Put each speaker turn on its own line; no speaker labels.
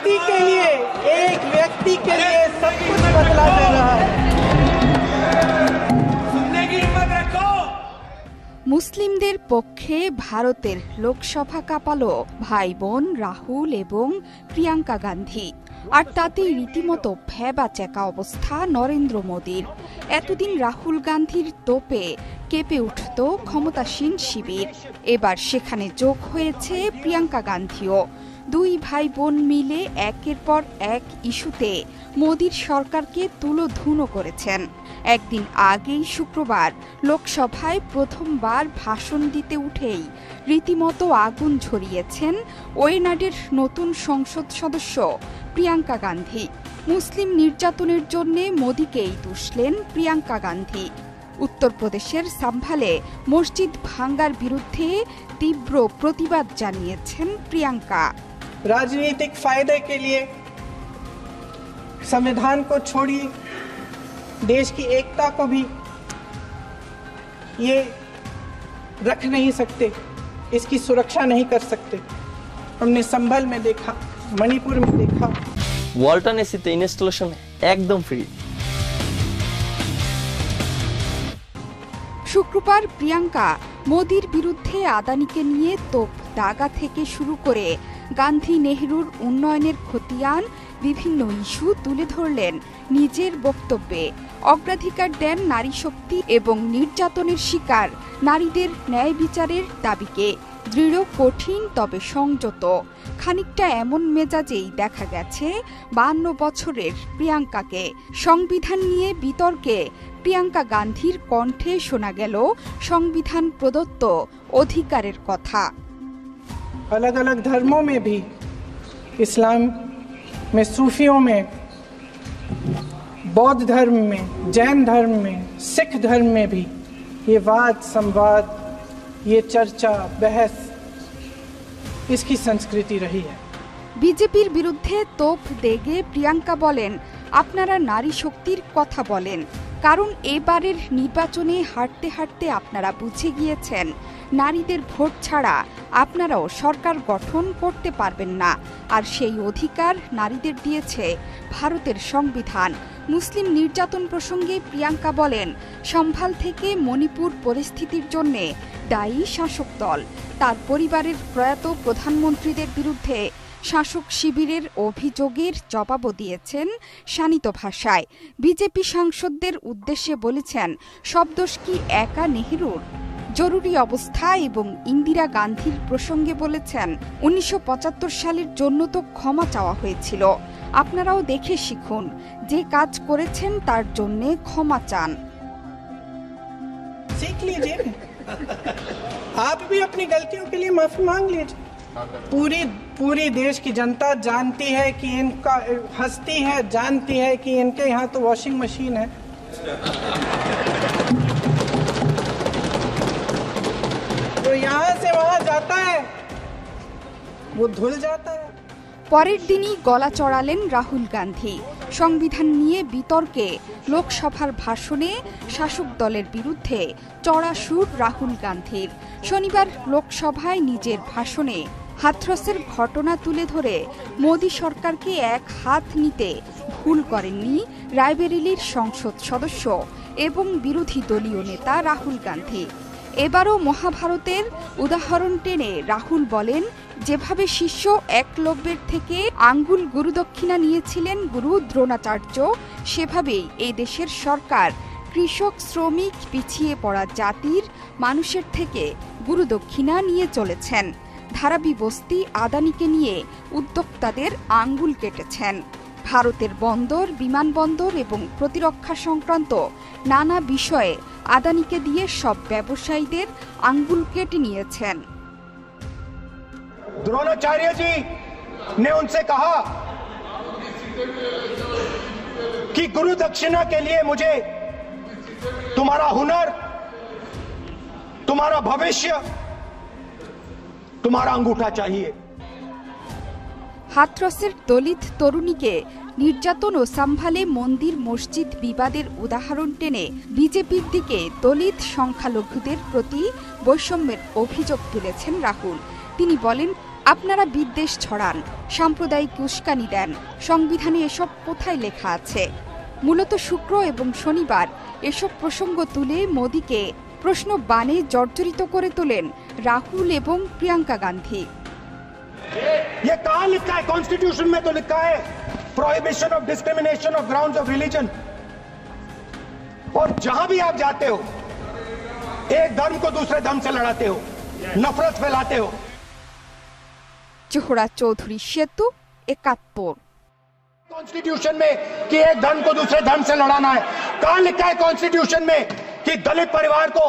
व्यक्ति के लिए सब कुछ बदला दे रहा है।
মুসলিমদের পক্ষে ভারতের লোকসভা কাঁপালো ভাই বোন রাহুল এবং প্রিয়াঙ্কা গান্ধী। আর তাতেই রীতিমতো ভ্যাবাচ্যাকা অবস্থা নরেন্দ্র মোদীর। এতদিন রাহুল গান্ধীর তোপে কেঁপে উঠত ক্ষমতাসীন শিবির, এবার সেখানে যোগ হয়েছে প্রিয়াঙ্কা গান্ধীও। দুই ভাই বোন মিলে একের পর এক ইস্যুতে মোদীর সরকারকে তুলোধুনো করেছেন। একদিন আগেই শুক্রবার লোকসভায় প্রথমবার ভাষণ দিতে উঠেই রীতিমতো আগুন ঝরিয়েছেন ওয়েনাডের নতুন সংসদ সদস্য প্রিয়াঙ্কা গান্ধী। মুসলিম নির্যাতনের জন্য মোদীকেই দুষলেন প্রিয়াঙ্কা গান্ধী। উত্তরপ্রদেশের সাম্ভালে মসজিদ ভাঙ্গার বিরুদ্ধে তীব্র প্রতিবাদ জানিয়েছেন প্রিয়াঙ্কা।
राजनीतिक फायदे के लिए संविधान को छोड़िए, देश की एकता को भी ये रख नहीं सकते, इसकी सुरक्षा नहीं कर सकते। हमने संभल में देखा, मणिपुर में देखा।
वॉल्टन एसीতে ইনস্টলেশন একদম ফ্রি।
শুক্রবার প্রিয়াঙ্কা মোদীর বিরুদ্ধে আদানিকে নিয়ে তোপ দাগা থেকে শুরু করে গান্ধী নেহরুর উন্নয়নের খতিয়ান বিভিন্ন ইস্যু তুলে ধরলেন নিজের বক্তব্যে। অগ্রাধিকার দেন নারী শক্তি এবং নির্যাতনের শিকার নারীদের ন্যায় বিচারের দাবিকে। দৃঢ়, কঠিন তবে সংযত, খানিকটা এমন মেজাজেই দেখা গেছে 52 বছরের প্রিয়াঙ্কাকে। সংবিধান নিয়ে বিতর্কে প্রিয়াঙ্কা গান্ধীর কণ্ঠে শোনা গেল সংবিধান প্রদত্ত অধিকারের কথা।
अलग अलग धर्मों में भी, इस्लाम में, सूफियों में, बौद्ध धर्म में, जैन धर्म में, सिख धर्म में भी ये वाद संवाद, ये चर्चा बहस, इसकी संस्कृति रही है।
বিজেপির বিরুদ্ধে তোপ দেগে প্রিয়াঙ্কা বলেন, আপনারা নারী শক্তির কথা বলেন, কারণ এবারের নির্বাচনে হাঁটতে হাঁটতে আপনারা বুঝে গিয়েছেন নারীদের ভোট ছাড়া আপনারাও সরকার গঠন করতে পারবেন না। আর সেই অধিকার নারীদের দিয়েছে ভারতের সংবিধান। মুসলিম নির্যাতন প্রসঙ্গে প্রিয়াঙ্কা বলেন, সম্ভাল থেকে মণিপুর পরিস্থিতির জন্য দায়ী শাসক দল। তার পরিবারের প্রয়াত প্রধানমন্ত্রীদের বিরুদ্ধে শাসক শিবিরের অভিযোগের জবাবও দিয়েছেন শানিত ভাষায়। বিজেপি সাংসদদের উদ্দেশ্যে বলেছেন, সব দোষ কি একা নেহরুর? জরুরি অবস্থা এবং ইন্দিরা গান্ধীর প্রসঙ্গে বলেছেন, 1975 সালের জন্য তো ক্ষমা চাওয়া হয়েছিল। আপনারাও দেখে শিখুন, যে কাজ করেছেন তার জন্য ক্ষমা চান।
सीख लीजिए, आप भी अपनी गलतियों के लिए माफी मांग लीजिए। पूरी देश की जनता जानती है कि इनका, हंसती है, जानती है कि इनके यहाँ तो वॉशिंग मशीन है। तो यहाँ से वहाँ जाता है, वो धुल जाता है।
পরের দিনই গলা চড়ালেন রাহুল গান্ধী। সংবিধান নিয়ে বিতর্কে লোকসভার ভাষণে শাসক দলের বিরুদ্ধে চড়া সুর রাহুল গান্ধীর। শনিবার লোকসভায় নিজের ভাষণে হাথরসের ঘটনা তুলে ধরে মোদী সরকারকে এক হাত নিতে ভুল করেননি রায়বেরেলির সংসদ সদস্য এবং বিরোধী দলীয় নেতা রাহুল গান্ধী। এবারও মহাভারতের উদাহরণ টেনে রাহুল বলেন, যেভাবে শিষ্য একলব্যের থেকে আঙ্গুল গুরুদক্ষিণা নিয়েছিলেন গুরু দ্রোণাচার্য, সেভাবেই এই দেশের সরকার কৃষক, শ্রমিক, পিছিয়ে পড়া জাতির মানুষের থেকে গুরুদক্ষিণা নিয়ে চলেছেন। ধারাবি বস্তি আদানিকে নিয়ে উদ্যোক্তাদের আঙ্গুল কেটেছেন। ভারতের বন্দর, বিমানবন্দর এবং প্রতিরক্ষা সংক্রান্ত নানা বিষয়ে আদানিকে দিয়ে সব ব্যবসায়ীদের আঙ্গুল কেটে নিয়েছেন।
द्रोणाचार्य जी ने उनसे कहा कि गुरु दक्षिणा के लिए मुझे तुम्हारा हुनर, तुम्हारा भविष्य, तुम्हारा अंगूठा चाहिए।
হাথরসের দলিত তরুণীকে নির্যাতন ও সাম্ভালে মন্দির মসজিদ বিবাদের উদাহরণ টেনে বিজেপির দিকে দলিত সংখ্যালঘুদের প্রতি বৈষম্যের অভিযোগ তুলেছেন রাহুল। তিনি বলেন, আপনারা বিদ্বেষ ছড়ান, সাম্প্রদায়িক উস্কানি দেন। সংবিধানে এসব কোথায় লেখা আছে? মূলত শুক্র এবং শনিবার এসব প্রসঙ্গ তুলে মোদিকে প্রশ্ন বাণে জর্জরিত করে তোলেন রাহুল এবং প্রিয়াঙ্কা গান্ধী।
ये कहां लिखा है? कॉन्स्टिट्यूशन में तो लिखा है prohibition of discrimination of grounds of religion. और जहां भी आप जाते हो एक धर्म को दूसरे धर्म से लड़ाते हो, नफरत फैलाते हो।
জোহরা চৌধুরী সেতু, ৭১।
कॉन्स्टिट्यूशन में कि एक धर्म को दूसरे धर्म से लड़ाना है? कहां लिखा है कॉन्स्टिट्यूशन में कि दलित परिवार को